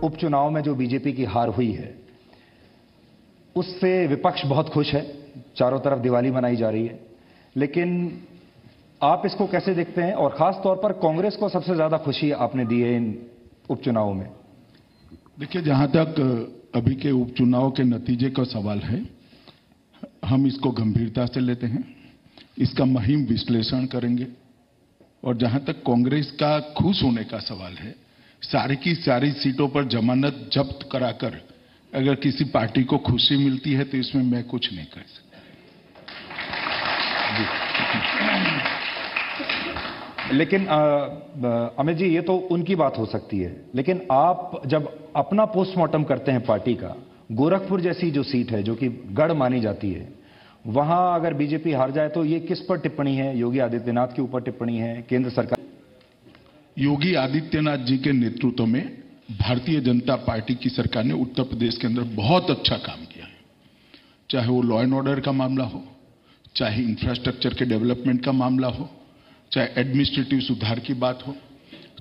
उपचुनाव में जो बीजेपी की हार हुई है उससे विपक्ष बहुत खुश है, चारों तरफ दिवाली मनाई जा रही है, लेकिन आप इसको कैसे देखते हैं? और खास तौर पर कांग्रेस को सबसे ज्यादा खुशी आपने दी है इन उपचुनावों में। देखिए, जहां तक अभी के उपचुनाव के नतीजे का सवाल है, हम इसको गंभीरता से लेते हैं, इसका मुहिम विश्लेषण करेंगे। और जहां तक कांग्रेस का खुश होने का सवाल है, सारी की सारी सीटों पर जमानत जब्त कराकर अगर किसी पार्टी को खुशी मिलती है तो इसमें मैं कुछ नहीं कर सकता। लेकिन अमित जी, ये तो उनकी बात हो सकती है, लेकिन आप जब अपना पोस्टमार्टम करते हैं पार्टी का, गोरखपुर जैसी जो सीट है जो कि गढ़ मानी जाती है, वहां अगर बीजेपी हार जाए तो ये किस पर टिप्पणी है? योगी आदित्यनाथ के ऊपर टिप्पणी है? केंद्र सरकार? योगी आदित्यनाथ जी के नेतृत्व में भारतीय जनता पार्टी की सरकार ने उत्तर प्रदेश के अंदर बहुत अच्छा काम किया है। चाहे वो लॉ एंड ऑर्डर का मामला हो, चाहे इंफ्रास्ट्रक्चर के डेवलपमेंट का मामला हो, चाहे एडमिनिस्ट्रेटिव सुधार की बात हो,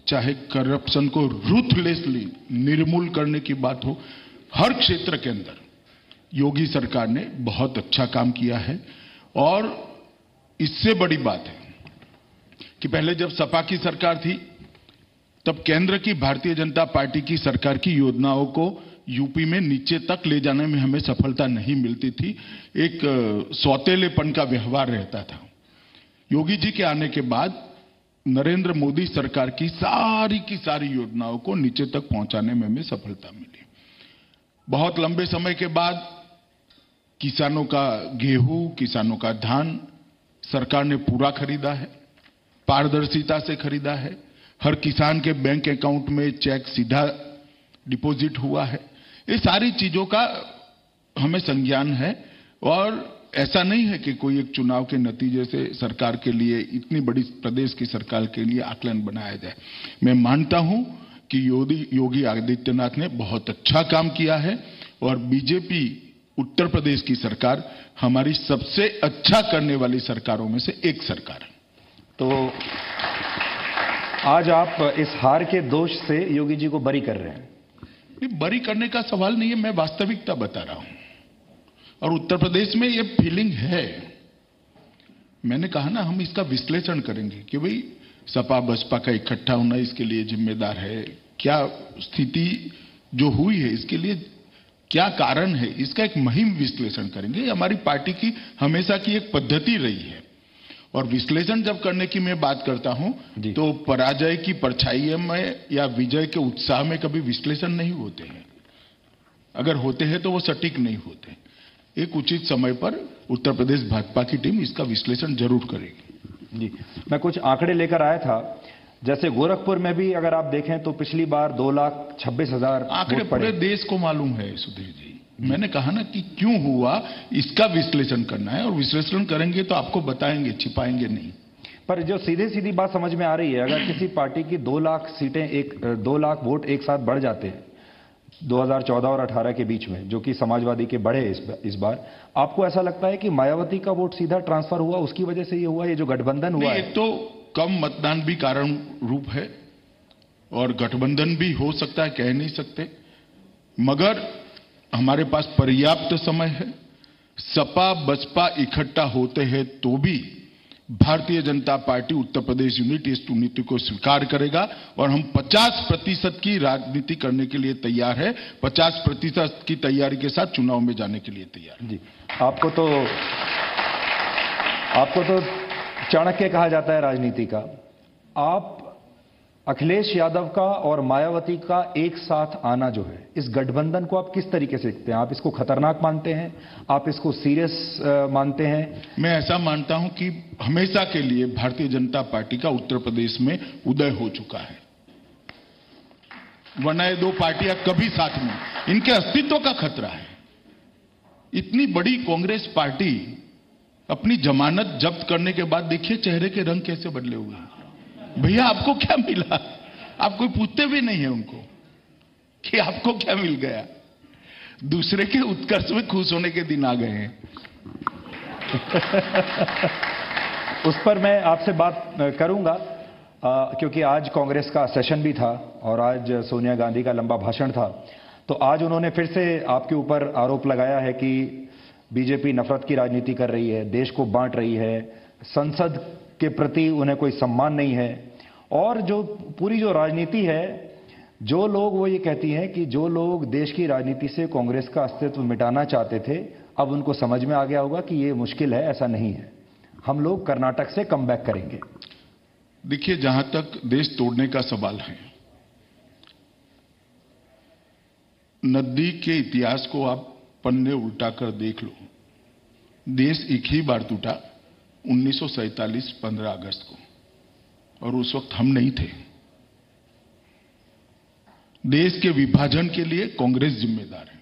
चाहे करप्शन को रूथलेसली निर्मूल करने की बात हो, हर क्षेत्र के अंदर योगी सरकार ने बहुत अच्छा काम किया है। और इससे बड़ी बात है कि पहले जब सपा की सरकार थी तब केंद्र की भारतीय जनता पार्टी की सरकार की योजनाओं को यूपी में नीचे तक ले जाने में हमें सफलता नहीं मिलती थी। एक सौतेलेपन का व्यवहार रहता था। योगी जी के आने के बाद नरेंद्र मोदी सरकार की सारी योजनाओं को नीचे तक पहुंचाने में हमें सफलता मिली। बहुत लंबे समय के बाद किसानों का गेहूं, किसानों का धान सरकार ने पूरा खरीदा है, पारदर्शिता से खरीदा है। हर किसान के बैंक अकाउंट में चेक सीधा डिपॉजिट हुआ है। ये सारी चीजों का हमें संज्ञान है। और ऐसा नहीं है कि कोई एक चुनाव के नतीजे से सरकार के लिए, इतनी बड़ी प्रदेश की सरकार के लिए आकलन बनाया जाए। मैं मानता हूं कि योगी आदित्यनाथ ने बहुत अच्छा काम किया है और बीजेपी उत्तर प्रदेश की सरकार हमारी सबसे अच्छा करने वाली सरकारों में से एक सरकार है। तो आज आप इस हार के दोष से योगी जी को बरी कर रहे हैं? बरी करने का सवाल नहीं है, मैं वास्तविकता बता रहा हूं। और उत्तर प्रदेश में ये फीलिंग है। मैंने कहा ना, हम इसका विश्लेषण करेंगे कि भाई सपा बसपा का इकट्ठा होना इसके लिए जिम्मेदार है, क्या स्थिति जो हुई है इसके लिए क्या कारण है, इसका एक मुहिम विश्लेषण करेंगे। हमारी पार्टी की हमेशा की एक पद्धति रही है। और विश्लेषण जब करने की मैं बात करता हूं तो पराजय की परछाई में या विजय के उत्साह में कभी विश्लेषण नहीं होते हैं। अगर होते हैं तो वो सटीक नहीं होते। एक उचित समय पर उत्तर प्रदेश भाजपा की टीम इसका विश्लेषण जरूर करेगी। जी, मैं कुछ आंकड़े लेकर आया था। जैसे गोरखपुर में भी अगर आप देखें तो पिछली बार 2,26,000 आंकड़े पूरे देश को मालूम है सुधीर जी। मैंने कहा ना कि क्यों हुआ इसका विश्लेषण करना है और विश्लेषण करेंगे तो आपको बताएंगे, छिपाएंगे नहीं। पर जो सीधी बात समझ में आ रही है, अगर किसी पार्टी की 2 लाख सीटें 2 लाख वोट एक साथ बढ़ जाते हैं 2014 और 18 के बीच में, जो कि समाजवादी के बढ़े इस बार, आपको ऐसा लगता है कि मायावती का वोट सीधा ट्रांसफर हुआ, उसकी वजह से ये हुआ, ये जो गठबंधन हुआ है? एक तो कम मतदान भी कारण रूप है और गठबंधन भी हो सकता है, कह नहीं सकते। मगर हमारे पास पर्याप्त समय है। सपा बसपा इकट्ठा होते हैं तो भी भारतीय जनता पार्टी उत्तर प्रदेश यूनिट इस नीति को स्वीकार करेगा और हम 50% की राजनीति करने के लिए तैयार है। 50% की तैयारी के साथ चुनाव में जाने के लिए तैयार। जी, आपको तो चाणक्य कहा जाता है राजनीति का। आप अखिलेश यादव का और मायावती का एक साथ आना जो है, इस गठबंधन को आप किस तरीके से देखते हैं? आप इसको खतरनाक मानते हैं? आप इसको सीरियस मानते हैं? मैं ऐसा मानता हूं कि हमेशा के लिए भारतीय जनता पार्टी का उत्तर प्रदेश में उदय हो चुका है। वरना ये दो पार्टियां कभी साथ में, इनके अस्तित्व का खतरा है। इतनी बड़ी कांग्रेस पार्टी अपनी जमानत जब्त करने के बाद देखिए चेहरे के रंग कैसे बदले हुए हैं। भैया आपको क्या मिला? आप कोई पूछते भी नहीं है उनको कि आपको क्या मिल गया। दूसरे के उत्कर्ष में खुश होने के दिन आ गए हैं। उस पर मैं आपसे बात करूंगा। क्योंकि आज कांग्रेस का सेशन भी था और आज सोनिया गांधी का लंबा भाषण था, तो आज उन्होंने फिर से आपके ऊपर आरोप लगाया है कि बीजेपी नफरत की राजनीति कर रही है, देश को बांट रही है, संसद के प्रति उन्हें कोई सम्मान नहीं है। और जो पूरी जो राजनीति है, जो लोग वो ये कहती हैं कि जो लोग देश की राजनीति से कांग्रेस का अस्तित्व मिटाना चाहते थे, अब उनको समझ में आ गया होगा कि ये मुश्किल है, ऐसा नहीं है, हम लोग कर्नाटक से कम बैक करेंगे। देखिए, जहां तक देश तोड़ने का सवाल है, नदी के इतिहास को आप पन्ने उल्टा कर देख लो। देश एक ही बार टूटा, 1947 15 अगस्त को, और उस वक्त हम नहीं थे। देश के विभाजन के लिए कांग्रेस जिम्मेदार है,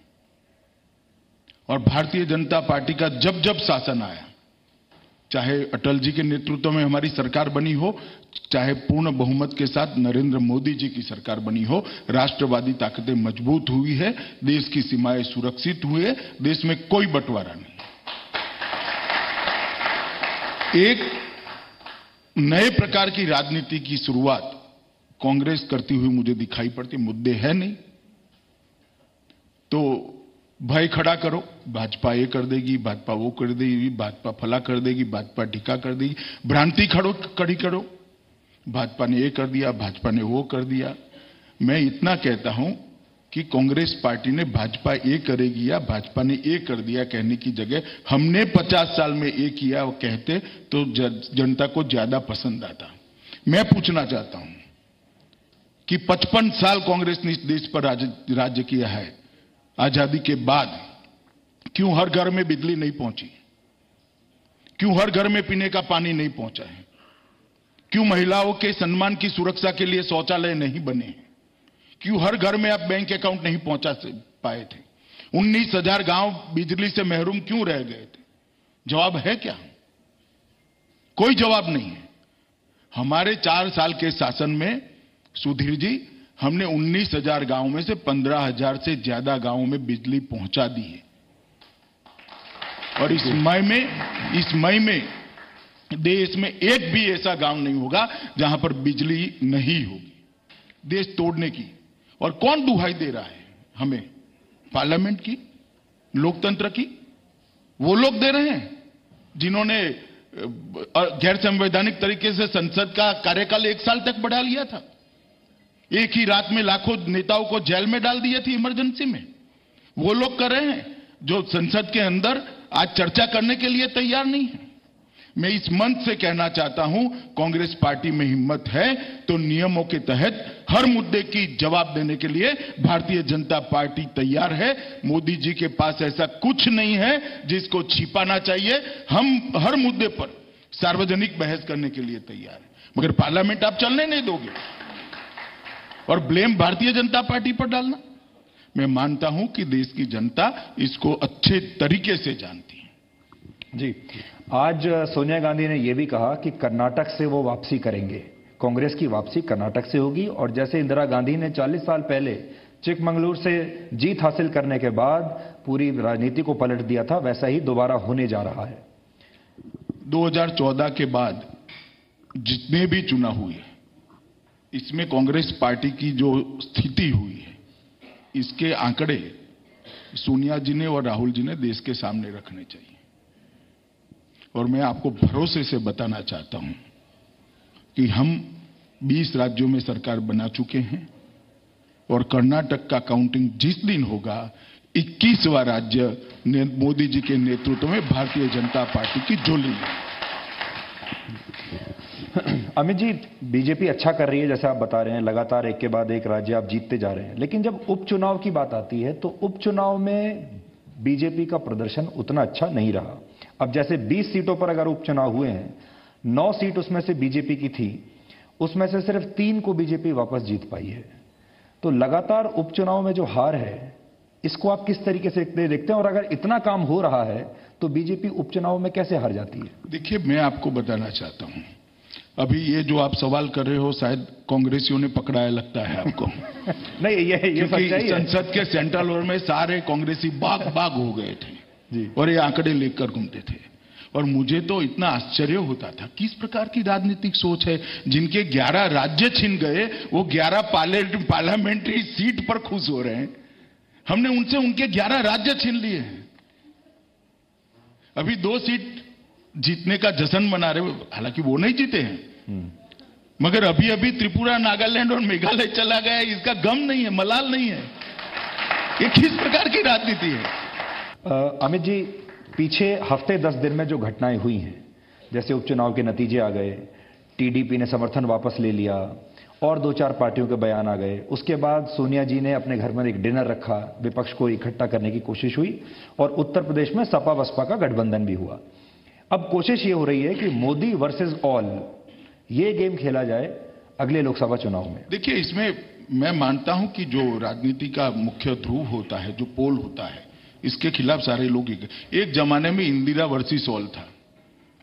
और भारतीय जनता पार्टी का जब जब शासन आया, चाहे अटल जी के नेतृत्व में हमारी सरकार बनी हो, चाहे पूर्ण बहुमत के साथ नरेंद्र मोदी जी की सरकार बनी हो, राष्ट्रवादी ताकतें मजबूत हुई है, देश की सीमाएं सुरक्षित हुई है, देश में कोई बंटवारा नहीं। एक नए प्रकार की राजनीति की शुरुआत कांग्रेस करती हुई मुझे दिखाई पड़ती। मुद्दे है नहीं तो भय खड़ा करो, भाजपा ये कर देगी, भाजपा वो कर देगी, भाजपा फला कर देगी, भाजपा ढिका कर देगी, भ्रांति खड़ी करो, भाजपा ने ये कर दिया, भाजपा ने वो कर दिया। मैं इतना कहता हूं कि कांग्रेस पार्टी ने भाजपा ये करेगी या भाजपा ने ये कर दिया कहने की जगह हमने 50 साल में ये किया वो कहते तो जनता को ज्यादा पसंद आता। मैं पूछना चाहता हूं कि 55 साल कांग्रेस ने इस देश पर राज्य किया है, आजादी के बाद क्यों हर घर में बिजली नहीं पहुंची? क्यों हर घर में पीने का पानी नहीं पहुंचा है? क्यों महिलाओं के सम्मान की सुरक्षा के लिए शौचालय नहीं बने? क्यों हर घर में आप बैंक अकाउंट नहीं पहुंचा पाए थे? 19,000 गांव बिजली से महरूम क्यों रह गए थे? जवाब है क्या? कोई जवाब नहीं है। हमारे 4 साल के शासन में सुधीर जी, हमने 19,000 गांवों में से 15,000 से ज्यादा गांवों में बिजली पहुंचा दी है। और इस मई में देश में एक भी ऐसा गांव नहीं होगा जहां पर बिजली नहीं होगी। देश तोड़ने की और कौन दुहाई दे रहा है हमें? पार्लियामेंट की, लोकतंत्र की? वो लोग दे रहे हैं जिन्होंने गैर संवैधानिक तरीके से संसद का कार्यकाल 1 साल तक बढ़ा लिया था। एक ही रात में लाखों नेताओं को जेल में डाल दिए थे इमरजेंसी में। वो लोग कर रहे हैं जो संसद के अंदर आज चर्चा करने के लिए तैयार नहीं है। मैं इस मंच से कहना चाहता हूं, कांग्रेस पार्टी में हिम्मत है तो नियमों के तहत हर मुद्दे की जवाब देने के लिए भारतीय जनता पार्टी तैयार है। मोदी जी के पास ऐसा कुछ नहीं है जिसको छिपाना चाहिए। हम हर मुद्दे पर सार्वजनिक बहस करने के लिए तैयार है, मगर पार्लियामेंट आप चलने नहीं दोगे और ब्लेम भारतीय जनता पार्टी पर डालना। मैं मानता हूं कि देश की जनता इसको अच्छे तरीके से जानती है। जी, आज सोनिया गांधी ने यह भी कहा कि कर्नाटक से वो वापसी करेंगे, कांग्रेस की वापसी कर्नाटक से होगी। और जैसे इंदिरा गांधी ने 40 साल पहले चिकमंगलुरु से जीत हासिल करने के बाद पूरी राजनीति को पलट दिया था, वैसा ही दोबारा होने जा रहा है। 2014 के बाद जितने भी चुनाव हुए, इसमें कांग्रेस पार्टी की जो स्थिति हुई है, इसके आंकड़े सोनिया जी ने और राहुल जी ने देश के सामने रखने चाहिए। और मैं आपको भरोसे से बताना चाहता हूं कि हम 20 राज्यों में सरकार बना चुके हैं और कर्नाटक का काउंटिंग जिस दिन होगा, 21वां राज्य मोदी जी के नेतृत्व में भारतीय जनता पार्टी की झोली में। अमित जी, बीजेपी अच्छा कर रही है, जैसे आप बता रहे हैं, लगातार एक के बाद एक राज्य आप जीतते जा रहे हैं। लेकिन जब उपचुनाव की बात आती है तो उपचुनाव में बीजेपी का प्रदर्शन उतना अच्छा नहीं रहा। अब जैसे 20 सीटों पर अगर उपचुनाव हुए हैं, 9 सीट उसमें से बीजेपी की थी, उसमें से सिर्फ 3 को बीजेपी वापस जीत पाई है। तो लगातार उपचुनाव में जो हार है, इसको आप किस तरीके से देखते हैं? और अगर इतना काम हो रहा है तो बीजेपी उपचुनाव में कैसे हार जाती है? देखिए, मैं आपको बताना चाहता हूं, अभी ये जो आप सवाल कर रहे हो शायद कांग्रेसियों ने पकड़ाया लगता है आपको। नहीं, ये सच्चाई है। संसद के सेंट्रल हॉल में सारे कांग्रेसी बाग हो गए थे जी, और ये आंकड़े लेकर घूमते थे। और मुझे तो इतना आश्चर्य होता था, किस प्रकार की राजनीतिक सोच है। जिनके 11 राज्य छिन गए वो 11 पार्लियामेंट्री सीट पर खुश हो रहे हैं। हमने उनसे उनके 11 राज्य छीन लिए हैं। अभी 2 सीट जीतने का जश्न मना रहे हो, हालांकि वो नहीं जीते हैं, मगर अभी अभी त्रिपुरा, नागालैंड और मेघालय चला गया, इसका गम नहीं है, मलाल नहीं है। ये किस प्रकार की राजनीति है? अमित जी, पीछे हफ्ते 10 दिन में जो घटनाएं हुई हैं, जैसे उपचुनाव के नतीजे आ गए, टीडीपी ने समर्थन वापस ले लिया और 2-4 पार्टियों के बयान आ गए, उसके बाद सोनिया जी ने अपने घर में एक डिनर रखा, विपक्ष को इकट्ठा करने की कोशिश हुई और उत्तर प्रदेश में सपा बसपा का गठबंधन भी हुआ। अब कोशिश ये हो रही है कि मोदी वर्सेस ऑल ये गेम खेला जाए अगले लोकसभा चुनाव में। देखिए, इसमें मैं मानता हूं कि जो राजनीति का मुख्य ध्रुव होता है, जो पोल होता है, इसके खिलाफ सारे लोग एक जमाने में इंदिरा वर्सेस ऑल था,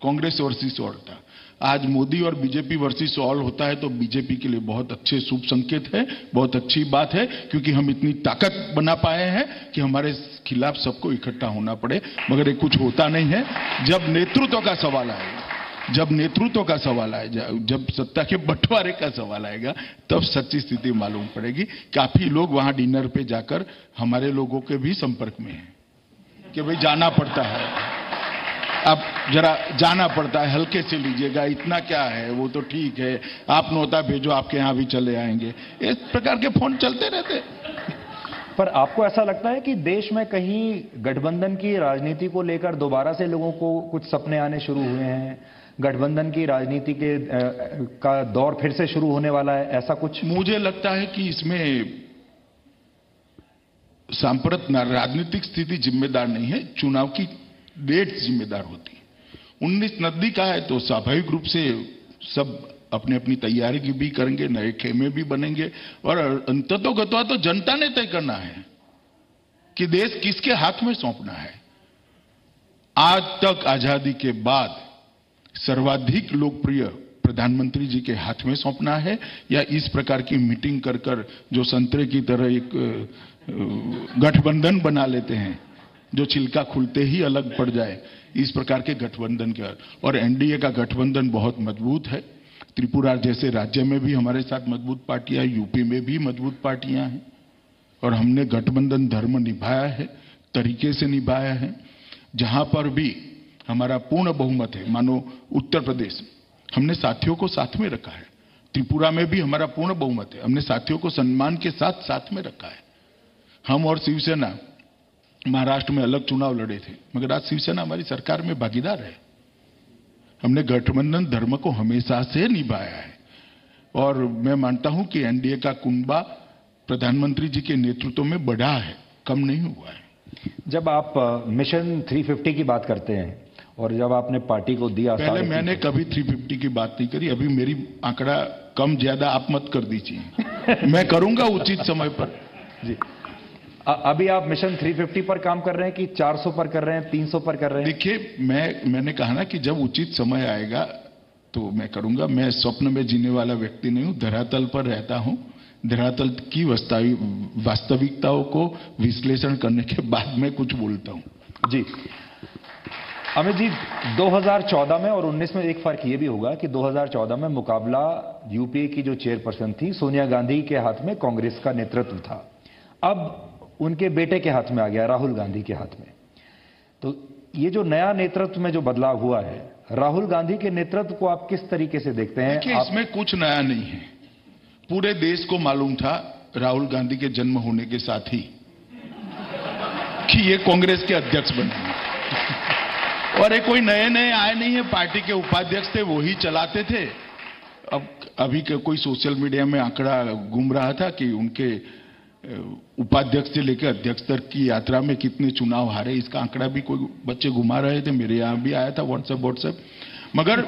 कांग्रेस वर्सेस ऑल था। आज मोदी और बीजेपी वर्सेस ऑल होता है तो बीजेपी के लिए बहुत अच्छे शुभ संकेत है, बहुत अच्छी बात है, क्योंकि हम इतनी ताकत बना पाए हैं कि हमारे खिलाफ सबको इकट्ठा होना पड़े। मगर ये कुछ होता नहीं है। जब नेतृत्व का सवाल आएगा, जब नेतृत्व का सवाल आएगा, जब सत्ता के बंटवारे का सवाल आएगा, तब सच्ची स्थिति मालूम पड़ेगी। काफी लोग वहां डिनर पे जाकर हमारे लोगों के भी संपर्क में हैं कि भाई जाना पड़ता है, अब जरा जाना पड़ता है, हल्के से लीजिएगा, इतना क्या है, वो तो ठीक है, आप नोता भेजो, आपके यहां भी चले आएंगे। इस प्रकार के फोन चलते रहते। पर आपको ऐसा लगता है कि देश में कहीं गठबंधन की राजनीति को लेकर दोबारा से लोगों को कुछ सपने आने शुरू हुए हैं, गठबंधन की राजनीति का दौर फिर से शुरू होने वाला है, ऐसा कुछ? मुझे लगता है कि इसमें सांप्रत राजनीतिक स्थिति जिम्मेदार नहीं है, चुनाव की डेट जिम्मेदार होती है। 19 नजदीक है तो स्वाभाविक रूप से सब अपने अपनी तैयारी की भी करेंगे, नए खेमे भी बनेंगे और अंततोगत्वा तो जनता ने तय करना है कि देश किसके हाथ में सौंपना है। आज तक आजादी के बाद सर्वाधिक लोकप्रिय प्रधानमंत्री जी के हाथ में सौंपना है या इस प्रकार की मीटिंग कर कर जो संतरे की तरह एक गठबंधन बना लेते हैं, जो छिलका खुलते ही अलग पड़ जाए, इस प्रकार के गठबंधन के। और एनडीए का गठबंधन बहुत मजबूत है। त्रिपुरा जैसे राज्य में भी हमारे साथ मजबूत पार्टियां, यूपी में भी मजबूत पार्टियां हैं और हमने गठबंधन धर्म निभाया है, तरीके से निभाया है। जहां पर भी हमारा पूर्ण बहुमत है, मानो उत्तर प्रदेश, हमने साथियों को साथ में रखा है। त्रिपुरा में भी हमारा पूर्ण बहुमत है, हमने साथियों को सम्मान के साथ साथ में रखा है। हम और शिवसेना महाराष्ट्र में अलग चुनाव लड़े थे, मगर आज शिवसेना हमारी सरकार में भागीदार है। हमने गठबंधन धर्म को हमेशा से निभाया है और मैं मानता हूं कि एनडीए का कुनबा प्रधानमंत्री जी के नेतृत्व में बढ़ा है, कम नहीं हुआ है। जब आप मिशन 350 की बात करते हैं और जब आपने पार्टी को दिया, पहले मैंने कभी 350 की बात नहीं करी, अभी मेरी आंकड़ा कम ज्यादा आप मत कर दीजिए, मैं करूंगा उचित समय पर। जी, अभी आप मिशन 350 पर काम कर रहे हैं कि 400 पर कर रहे हैं, 300 पर कर रहे हैं? देखिए, मैंने कहा ना कि जब उचित समय आएगा तो मैं करूंगा। मैं स्वप्न में जीने वाला व्यक्ति नहीं हूं, धरातल पर रहता हूं। धरातल की वास्तविकताओं को विश्लेषण करने के बाद मैं कुछ बोलता हूं। जी अमित जी, 2014 में और 19 में एक फर्क ये भी होगा कि 2014 में मुकाबला यूपीए की जो चेयरपर्सन थी सोनिया गांधी के हाथ में कांग्रेस का नेतृत्व था, अब उनके बेटे के हाथ में आ गया, राहुल गांधी के हाथ में। तो ये जो नया नेतृत्व में जो बदलाव हुआ है, राहुल गांधी के नेतृत्व को आप किस तरीके से देखते हैं? देखिए, इसमें कुछ नया नहीं है। पूरे देश को मालूम था राहुल गांधी के जन्म होने के साथ ही कि ये कांग्रेस के अध्यक्ष बने और ये कोई नए नए आए नहीं है, पार्टी के उपाध्यक्ष थे, वो ही चलाते थे। अब अभी कोई सोशल मीडिया में आंकड़ा घूम रहा था कि उनके उपाध्यक्ष से लेकर अध्यक्ष तक की यात्रा में कितने चुनाव हारे, इसका आंकड़ा भी कोई बच्चे घुमा रहे थे, मेरे यहां भी आया था व्हाट्सएप। मगर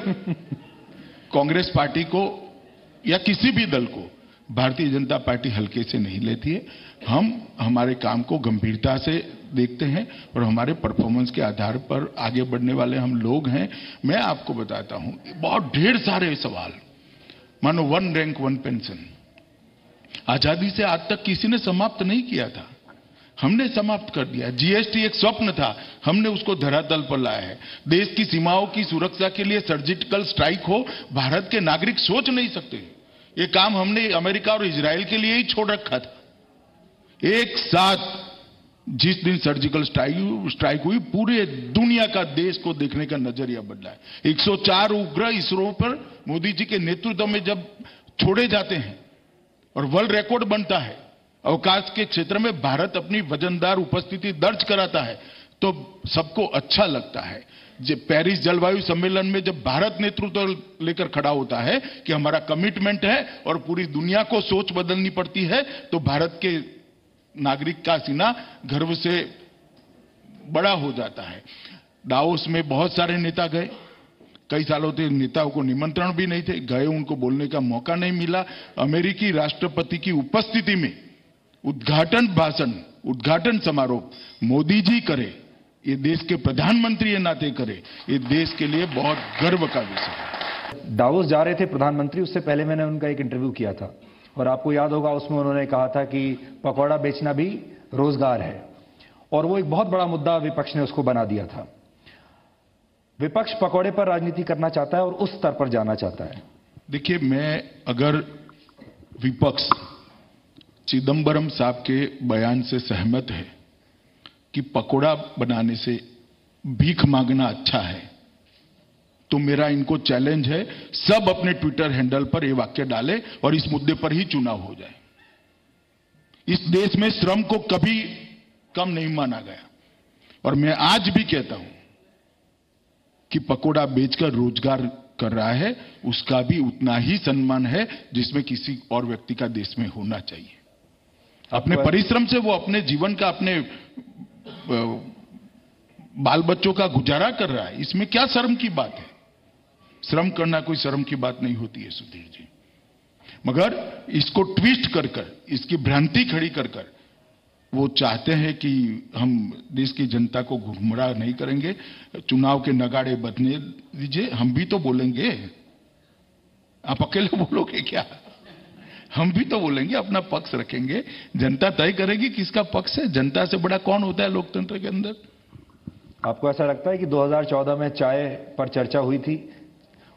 कांग्रेस पार्टी को या किसी भी दल को भारतीय जनता पार्टी हल्के से नहीं लेती है। हम हमारे काम को गंभीरता से देखते हैं और हमारे परफॉर्मेंस के आधार पर आगे बढ़ने वाले हम लोग हैं। मैं आपको बताता हूं, बहुत ढेर सारे सवाल, मानो 1 रैंक 1 पेंशन आजादी से आज तक किसी ने समाप्त नहीं किया था। हमने समाप्त कर दिया। जीएसटी एक स्वप्न था, हमने उसको धरातल पर लाया है। देश की सीमाओं की सुरक्षा के लिए सर्जिकल स्ट्राइक हो, भारत के नागरिक सोच नहीं सकते। ये काम हमने अमेरिका और इजराइल के लिए ही छोड़ रखा था। एक साथ जिस दिन सर्जिकल स्ट्राइक हुई, पूरे दुनिया का देश को देखने का नजरिया बदला है। 104 उपग्रह इसरो पर मोदी जी के नेतृत्व में जब छोड़े जाते हैं और वर्ल्ड रिकॉर्ड बनता है, अवकाश के क्षेत्र में भारत अपनी वजनदार उपस्थिति दर्ज कराता है, तो सबको अच्छा लगता है। जब पेरिस जलवायु सम्मेलन में जब भारत नेतृत्व लेकर खड़ा होता है कि हमारा कमिटमेंट है और पूरी दुनिया को सोच बदलनी पड़ती है, तो भारत के नागरिक का सीना गर्व से बड़ा हो जाता है। दावोस में बहुत सारे नेता गए, कई सालों से नेताओं को निमंत्रण भी नहीं थे, गए, उनको बोलने का मौका नहीं मिला। अमेरिकी राष्ट्रपति की उपस्थिति में उद्घाटन भाषण, उद्घाटन समारोह मोदी जी करे, ये देश के प्रधानमंत्री के नाते करे, ये देश के लिए बहुत गर्व का विषय है। दावोस जा रहे थे प्रधानमंत्री, उससे पहले मैंने उनका एक इंटरव्यू किया था और आपको याद होगा उसमें उन्होंने कहा था कि पकौड़ा बेचना भी रोजगार है, और वो एक बहुत बड़ा मुद्दा विपक्ष ने उसको बना दिया था। विपक्ष पकौड़े पर राजनीति करना चाहता है और उस स्तर पर जाना चाहता है। देखिए, मैं अगर विपक्ष चिदंबरम साहब के बयान से सहमत है कि पकौड़ा बनाने से भीख मांगना अच्छा है, तो मेरा इनको चैलेंज है, सब अपने ट्विटर हैंडल पर यह वाक्य डालें और इस मुद्दे पर ही चुनाव हो जाए। इस देश में श्रम को कभी कम नहीं माना गया, और मैं आज भी कहता हूं कि पकौड़ा बेचकर रोजगार कर रहा है, उसका भी उतना ही सम्मान है जिसमें किसी और व्यक्ति का देश में होना चाहिए। अपने परिश्रम से वो अपने जीवन का, अपने बाल बच्चों का गुजारा कर रहा है, इसमें क्या शर्म की बात है? श्रम करना कोई शर्म की बात नहीं होती है सुधीर जी। मगर इसको ट्विस्ट कर कर, इसकी भ्रांति खड़ी कर कर वो चाहते हैं कि हम देश की जनता को गुमराह नहीं करेंगे, चुनाव के नगाड़े बजने दीजिए, हम भी तो बोलेंगे। आप अकेले बोलोगे क्या? हम भी तो बोलेंगे, अपना पक्ष रखेंगे, जनता तय करेगी किसका पक्ष है। जनता से बड़ा कौन होता है लोकतंत्र के अंदर? आपको ऐसा लगता है कि 2014 में चाय पर चर्चा हुई थी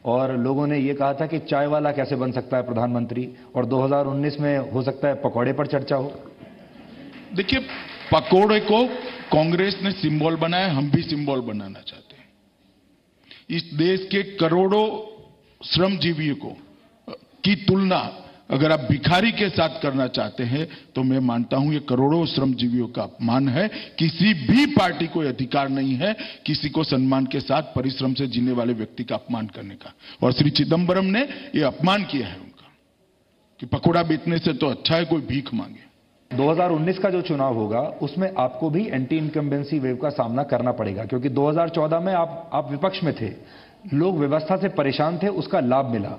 और लोगों ने यह कहा था कि चाय वाला कैसे बन सकता है प्रधानमंत्री, और 2019 में हो सकता है पकौड़े पर चर्चा हो? देखिए, पकौड़े को कांग्रेस ने सिंबल बनाया, हम भी सिंबल बनाना चाहते हैं। इस देश के करोड़ों श्रमजीवियों की तुलना अगर आप भिखारी के साथ करना चाहते हैं, तो मैं मानता हूं ये करोड़ों श्रमजीवियों का अपमान है। किसी भी पार्टी को अधिकार नहीं है किसी को सम्मान के साथ परिश्रम से जीने वाले व्यक्ति का अपमान करने का, और श्री चिदंबरम ने ये अपमान किया है उनका कि पकौड़ा बेचने से तो अच्छा है कोई भीख मांगे। 2019 का जो चुनाव होगा उसमें आपको भी एंटी इनकम्बेंसी वेव का सामना करना पड़ेगा, क्योंकि 2014 में आप विपक्ष में थे, लोग व्यवस्था से परेशान थे, उसका लाभ मिला।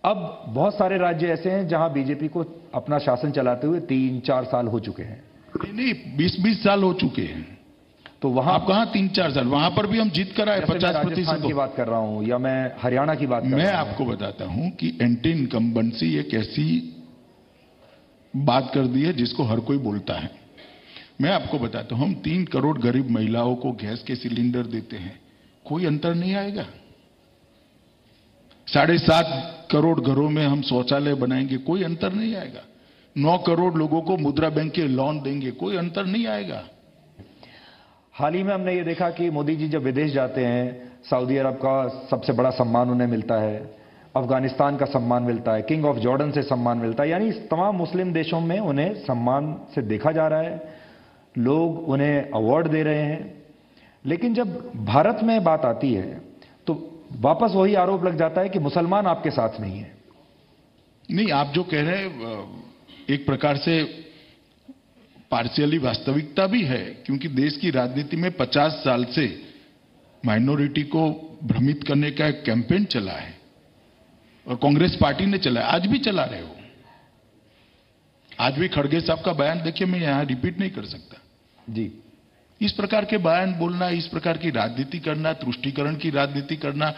अब बहुत सारे राज्य ऐसे हैं जहां बीजेपी को अपना शासन चलाते हुए 3-4 साल हो चुके हैं। नहीं, 20-20 साल हो चुके हैं। तो वहां आप कहां 3-4 साल? वहां पर भी हम जीत कर आए 50% की बात कर रहा हूं या मैं हरियाणा की बात कर रहा हूं। मैं आपको बताता हूं कि एंटी इनकम्बेंसी एक ऐसी बात कर दी है जिसको हर कोई बोलता है। मैं आपको बताता हूं, हम 3 करोड़ गरीब महिलाओं को गैस के सिलेंडर देते हैं, कोई अंतर नहीं आएगा। 7.5 करोड़ घरों में हम शौचालय बनाएंगे, कोई अंतर नहीं आएगा। 9 करोड़ लोगों को मुद्रा बैंक के लोन देंगे, कोई अंतर नहीं आएगा। हाल ही में हमने ये देखा कि मोदी जी जब विदेश जाते हैं, सऊदी अरब का सबसे बड़ा सम्मान उन्हें मिलता है, अफगानिस्तान का सम्मान मिलता है, किंग ऑफ जॉर्डन से सम्मान मिलता है, यानी तमाम मुस्लिम देशों में उन्हें सम्मान से देखा जा रहा है, लोग उन्हें अवार्ड दे रहे हैं। लेकिन जब भारत में बात आती है तो वापस वही आरोप लग जाता है कि मुसलमान आपके साथ नहीं है। नहीं, आप जो कह रहे हैं एक प्रकार से पार्शियली वास्तविकता भी है, क्योंकि देश की राजनीति में 50 साल से माइनॉरिटी को भ्रमित करने का एक कैंपेन चला है और कांग्रेस पार्टी ने चलाया, आज भी चला रहे हो। आज भी खड़गे साहब का बयान देखिए, मैं यहां रिपीट नहीं कर सकता जी। इस प्रकार के बयान बोलना, इस प्रकार की राजनीति करना, तुष्टीकरण की राजनीति करना,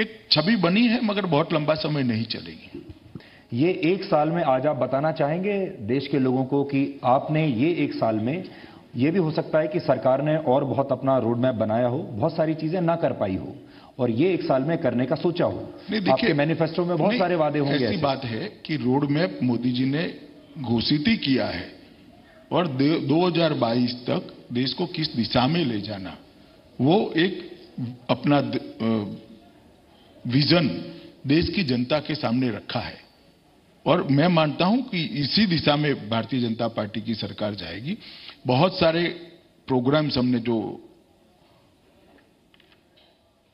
एक छवि बनी है मगर बहुत लंबा समय नहीं चलेगी। ये एक साल में आज आप बताना चाहेंगे देश के लोगों को कि आपने ये एक साल में, ये भी हो सकता है कि सरकार ने और बहुत अपना रोड मैप बनाया हो, बहुत सारी चीजें ना कर पाई हो और ये एक साल में करने का सोचा हो। आपके मैनिफेस्टो में बहुत सारे वादे होंगे। ऐसी बात है कि रोड मैप मोदी जी ने घोषित ही किया है और 2022 तक देश को किस दिशा में ले जाना, वो एक अपना विजन देश की जनता के सामने रखा है और मैं मानता हूं कि इसी दिशा में भारतीय जनता पार्टी की सरकार जाएगी। बहुत सारे प्रोग्राम्स हमने जो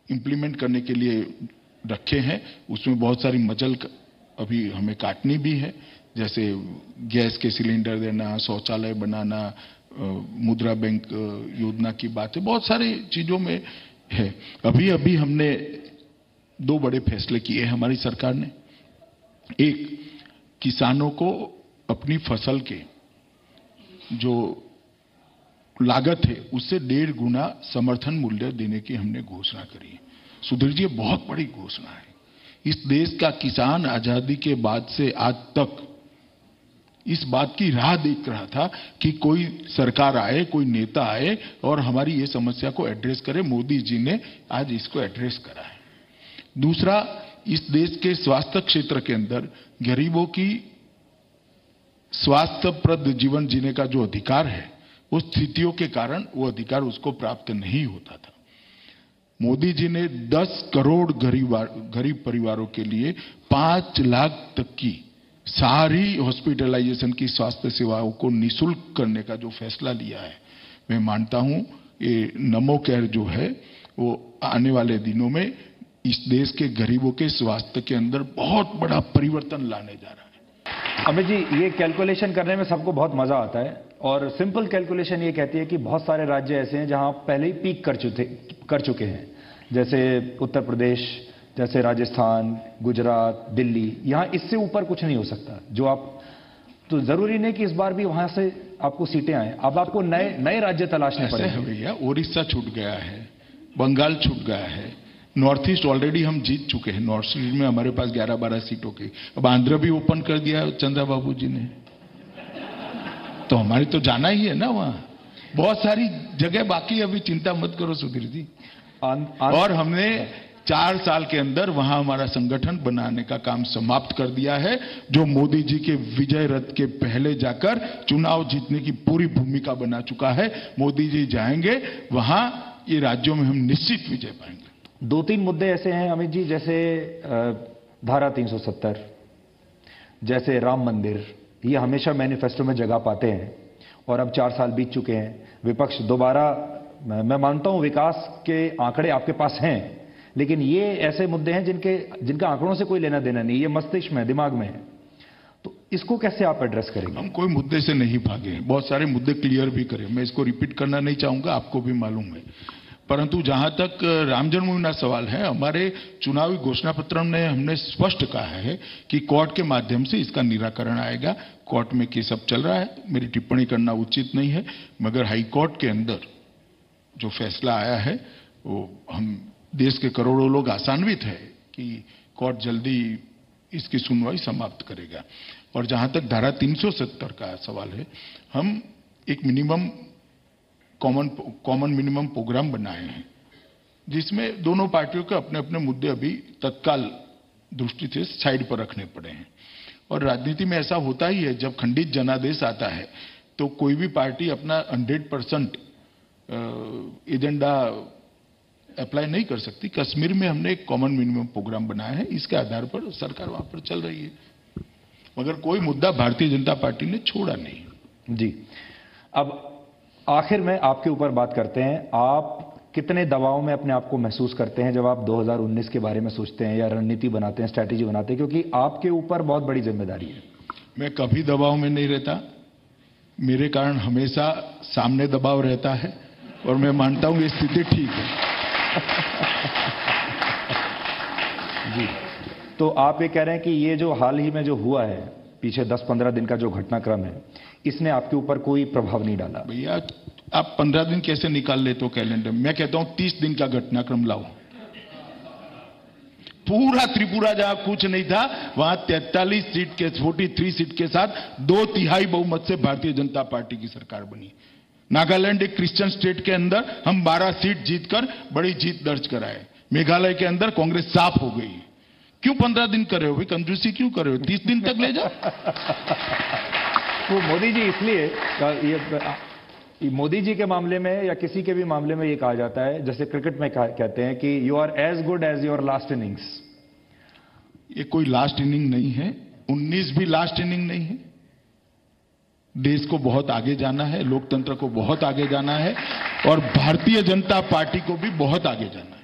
इंप्लीमेंट करने के लिए रखे हैं, उसमें बहुत सारी मजल अभी हमें काटनी भी है, जैसे गैस के सिलेंडर देना, शौचालय बनाना, मुद्रा बैंक योजना की बात है, बहुत सारी चीजों में है। अभी अभी हमने 2 बड़े फैसले किए हमारी सरकार ने। एक, किसानों को अपनी फसल के जो लागत है उससे 1.5 गुना समर्थन मूल्य देने की हमने घोषणा करी है। सुधीर जी, बहुत बड़ी घोषणा है। इस देश का किसान आजादी के बाद से आज तक इस बात की राह देख रहा था कि कोई सरकार आए, कोई नेता आए और हमारी ये समस्या को एड्रेस करे। मोदी जी ने आज इसको एड्रेस करा है। दूसरा, इस देश के स्वास्थ्य क्षेत्र के अंदर गरीबों की स्वास्थ्यप्रद जीवन जीने का जो अधिकार है, उस स्थितियों के कारण वो अधिकार उसको प्राप्त नहीं होता था। मोदी जी ने 10 करोड़ गरीब परिवारों के लिए 5 लाख तक की सारी हॉस्पिटलाइजेशन की स्वास्थ्य सेवाओं को निःशुल्क करने का जो फैसला लिया है, मैं मानता हूं ये नमो केयर जो है वो आने वाले दिनों में इस देश के गरीबों के स्वास्थ्य के अंदर बहुत बड़ा परिवर्तन लाने जा रहा है। अमित जी, ये कैलकुलेशन करने में सबको बहुत मजा आता है और सिंपल कैलकुलेशन ये कहती है कि बहुत सारे राज्य ऐसे हैं जहां पहले ही पीक कर चुके हैं, जैसे उत्तर प्रदेश, जैसे राजस्थान, गुजरात, दिल्ली। यहां इससे ऊपर कुछ नहीं हो सकता। जो आप, तो जरूरी नहीं कि इस बार भी वहां से आपको सीटें आए, अब आपको नए राज्य तलाशने पड़ेंगे। भैया, उड़ीसा छूट गया है, बंगाल छूट गया है, नॉर्थ ईस्ट ऑलरेडी हम जीत चुके हैं। नॉर्थ ईस्ट में हमारे पास 11-12 सीटों की, अब आंध्र भी ओपन कर दिया चंद्रा बाबू जी ने, तो हमारी तो जाना ही है ना वहां। बहुत सारी जगह बाकी, अभी चिंता मत करो सुधीर जी। और हमने 4 साल के अंदर वहां हमारा संगठन बनाने का काम समाप्त कर दिया है, जो मोदी जी के विजय रथ के पहले जाकर चुनाव जीतने की पूरी भूमिका बना चुका है। मोदी जी जाएंगे वहां, ये राज्यों में हम निश्चित विजय पाएंगे। 2-3 मुद्दे ऐसे हैं अमित जी, जैसे धारा 370, जैसे राम मंदिर, ये हमेशा मैनिफेस्टो में जगह पाते हैं और अब 4 साल बीत चुके हैं। विपक्ष दोबारा, मैं मानता हूं विकास के आंकड़े आपके पास हैं, लेकिन ये ऐसे मुद्दे हैं जिनका आंकड़ों से कोई लेना देना नहीं, ये मस्तिष्क में, दिमाग में है। तो इसको कैसे आप एड्रेस करेंगे? हम कोई मुद्दे से नहीं भागे, बहुत सारे मुद्दे क्लियर भी करें। मैं इसको रिपीट करना नहीं चाहूंगा, आपको भी मालूम है। परंतु जहां तक राम जन्मभूमि का सवाल है, हमारे चुनावी घोषणा पत्र में हमने स्पष्ट कहा है कि कोर्ट के माध्यम से इसका निराकरण आएगा। कोर्ट में केस अब चल रहा है, मेरी टिप्पणी करना उचित नहीं है, मगर हाई कोर्ट के अंदर जो फैसला आया है वो हम देश के करोड़ों लोग आशान्वित है कि कोर्ट जल्दी इसकी सुनवाई समाप्त करेगा। और जहां तक धारा 370 का सवाल है, हम एक मिनिमम कॉमन मिनिमम प्रोग्राम बनाए हैं, जिसमें दोनों पार्टियों के अपने अपने मुद्दे अभी तत्काल दृष्टि से साइड पर रखने पड़े हैं। और राजनीति में ऐसा होता ही है, जब खंडित जनादेश आता है तो कोई भी पार्टी अपना 100% एजेंडा अप्लाई नहीं कर सकती। कश्मीर में हमने एक कॉमन मिनिमम प्रोग्राम बनाया है, इसके आधार पर सरकार वहां पर चल रही है, मगर कोई मुद्दा भारतीय जनता पार्टी ने छोड़ा नहीं। जी, अब आखिर में आपके ऊपर बात करते हैं। आप कितने दबाव में अपने आप को महसूस करते हैं जब आप 2019 के बारे में सोचते हैं या रणनीति बनाते हैं, स्ट्रैटेजी बनाते हैं, क्योंकि आपके ऊपर बहुत बड़ी जिम्मेदारी है। मैं कभी दबाव में नहीं रहता, मेरे कारण हमेशा सामने दबाव रहता है और मैं मानता हूं ये स्थिति ठीक है। जी, तो आप ये कह रहे हैं कि ये जो हाल ही में जो हुआ है, पीछे 10-15 दिन का जो घटनाक्रम है, इसने आपके ऊपर कोई प्रभाव नहीं डाला? भैया, आप 15 दिन कैसे निकाल लेते हो कैलेंडर? मैं कहता हूं 30 दिन का घटनाक्रम लाओ। पूरा त्रिपुरा जहां कुछ नहीं था, वहां 43 सीट के साथ 2/3 बहुमत से भारतीय जनता पार्टी की सरकार बनी। नागालैंड एक क्रिश्चियन स्टेट के अंदर हम 12 सीट जीतकर बड़ी जीत दर्ज कराए। मेघालय के अंदर कांग्रेस साफ हो गई। क्यों 15 दिन कर रहे हो भाई, कंजूसी क्यों कर रहे हो? 30 दिन तक ले जाओ। वो मोदी जी इसलिए ये मोदी जी के मामले में या किसी के भी मामले में ये कहा जाता है, जैसे क्रिकेट में कहते हैं कि you are as good as your last innings. ये कोई लास्ट इनिंग नहीं है, 19 भी लास्ट इनिंग नहीं है। देश को बहुत आगे जाना है, लोकतंत्र को बहुत आगे जाना है और भारतीय जनता पार्टी को भी बहुत आगे जाना है।